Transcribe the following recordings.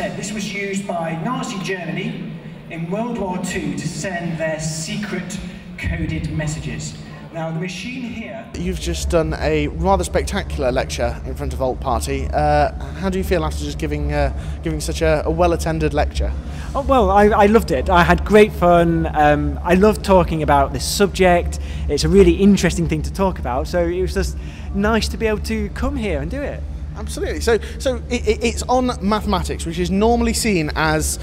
said, this was used by Nazi Germany in World War II to send their secret coded messages. Now, the machine here... You've just done a rather spectacular lecture in front of Alt Party. How do you feel after just giving such a well-attended lecture? Oh, well, I loved it. I had great fun. I love talking about this subject. It's a really interesting thing to talk about, so it was just nice to be able to come here and do it. Absolutely. So it's on mathematics, which is normally seen as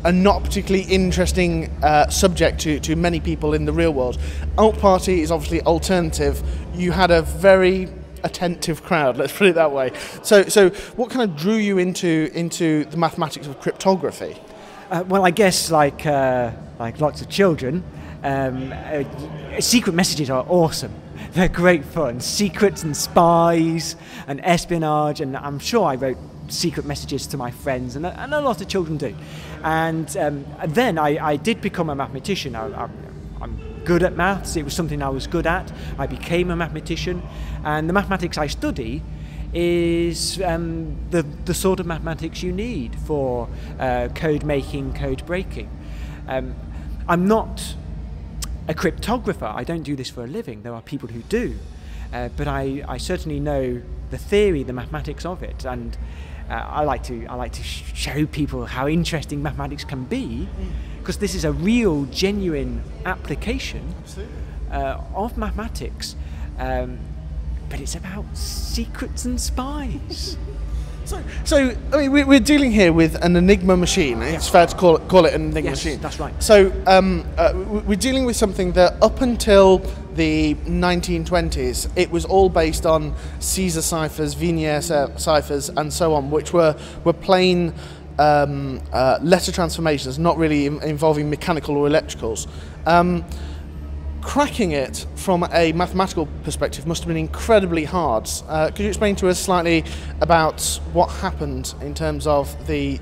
a not particularly interesting subject to many people in the real world. Alt Party is obviously alternative. You had a very attentive crowd, let's put it that way. So what kind of drew you into the mathematics of cryptography? Well, I guess like lots of children, secret messages are awesome. They're great fun. Secrets and spies and espionage, and I'm sure I wrote secret messages to my friends, and a lot of children do. And then I did become a mathematician. I'm good at maths. It was something I was good at. I became a mathematician, and the mathematics I study is the sort of mathematics you need for code making, code breaking. I'm not a cryptographer. I don't do this for a living. There are people who do, but I certainly know the theory, the mathematics of it, and I like to show people how interesting mathematics can be, because this is a real, genuine application of mathematics. But it's about secrets and spies. So I mean, we're dealing here with an Enigma machine. It's fair to call it an Enigma machine. Yes, that's right. So we're dealing with something that up until the 1920s, it was all based on Caesar ciphers, Vienier ciphers, and so on, which were plain letter transformations, not really involving mechanical or electricals. Cracking it from a mathematical perspective must have been incredibly hard. Could you explain to us slightly about what happened in terms of the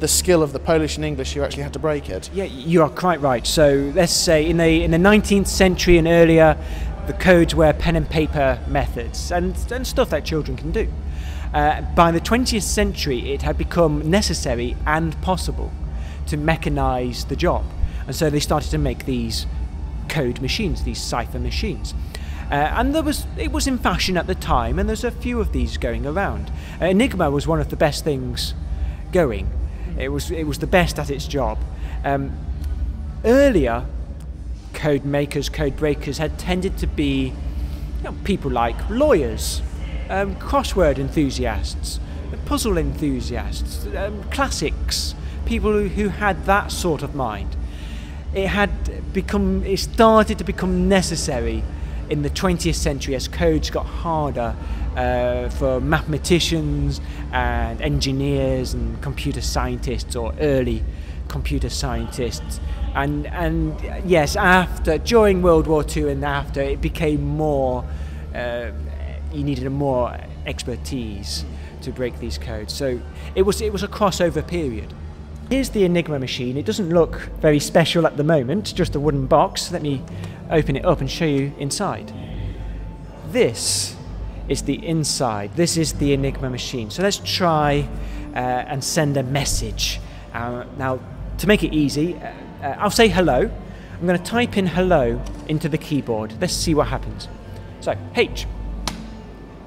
skill of the Polish and English who actually had to break it? Yeah, you are quite right. So let's say in the 19th century and earlier, the codes were pen and paper methods and stuff that children can do. By the 20th century, it had become necessary and possible to mechanize the job, and so they started to make these code machines, these cipher machines, and it was in fashion at the time, and there's a few of these going around. Enigma was one of the best things going. It was the best at its job. Earlier code makers, code breakers had tended to be people like lawyers, crossword enthusiasts, puzzle enthusiasts, classics, people who had that sort of mind. It started to become necessary in the 20th century as codes got harder for mathematicians and engineers and computer scientists, or early computer scientists. And yes, during World War II and after, it became more, you needed more expertise to break these codes. So it was a crossover period. Here's the Enigma machine. It doesn't look very special at the moment, just a wooden box. Let me open it up and show you inside. This is the inside. This is the Enigma machine. So let's try and send a message. Now, to make it easy, I'll say hello. I'm going to type in hello into the keyboard. Let's see what happens. So H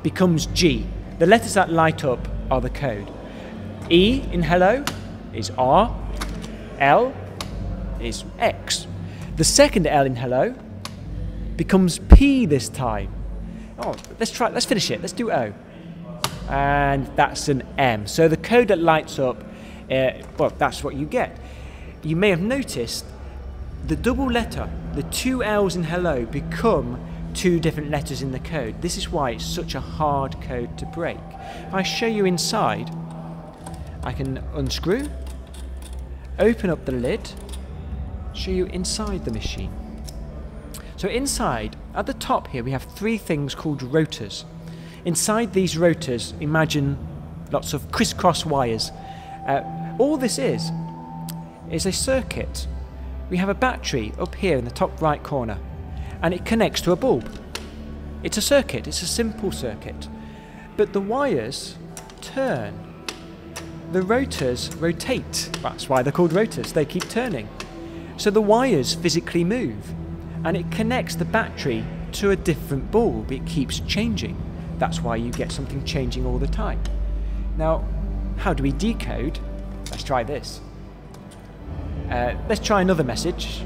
becomes G. The letters that light up are the code. E in hello is R, L is X. The second L in hello becomes P this time. Oh, let's finish it. Let's do O. And that's an M. So the code that lights up, well, that's what you get. You may have noticed the double letter, the two L's in hello, become two different letters in the code. This is why it's such a hard code to break. If I show you inside, I can unscrew, open up the lid, show you inside the machine. So inside, at the top here, we have three things called rotors. Inside these rotors, imagine lots of crisscross wires. All this is a circuit. We have a battery up here in the top right corner, and it connects to a bulb. It's a circuit, it's a simple circuit. But the wires turn the rotors rotate. That's why they're called rotors. They keep turning. So the wires physically move, and it connects the battery to a different bulb. It keeps changing. That's why you get something changing all the time. Now, how do we decode? Let's try this. Let's try another message.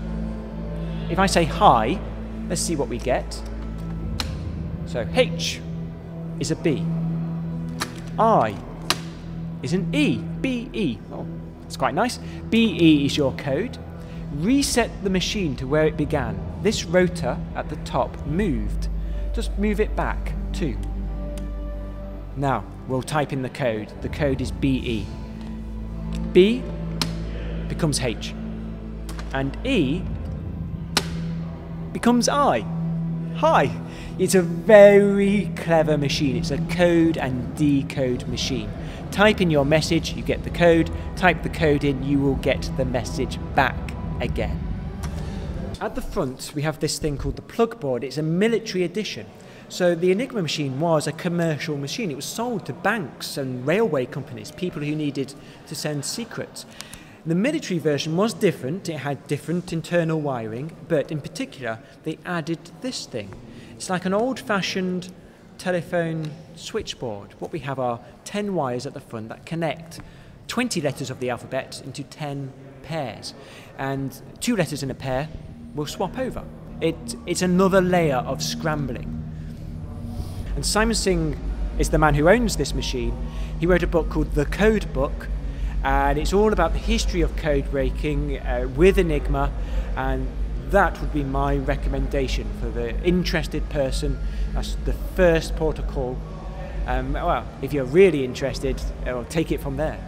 If I say hi, let's see what we get. So H is a B. I is an E. B-E. Oh, that's quite nice. B-E is your code. Reset the machine to where it began. This rotor at the top moved. Just move it back 2. Now, we'll type in the code. The code is BE. B becomes H. And E becomes I. Hi! It's a very clever machine. It's a code and decode machine. Type in your message, you get the code. Type the code in, you will get the message back again. At the front, we have this thing called the plug board. It's a military edition. So the Enigma machine was a commercial machine. It was sold to banks and railway companies, people who needed to send secrets. The military version was different. It had different internal wiring, but in particular, they added this thing. It's like an old-fashioned telephone switchboard. What we have are 10 wires at the front that connect 20 letters of the alphabet into 10 pairs. And 2 letters in a pair will swap over. It's another layer of scrambling. And Simon Singh is the man who owns this machine. He wrote a book called The Code Book, and it's all about the history of code breaking with Enigma, and that would be my recommendation for the interested person. That's the first port of call. Well, if you're really interested, I'll take it from there.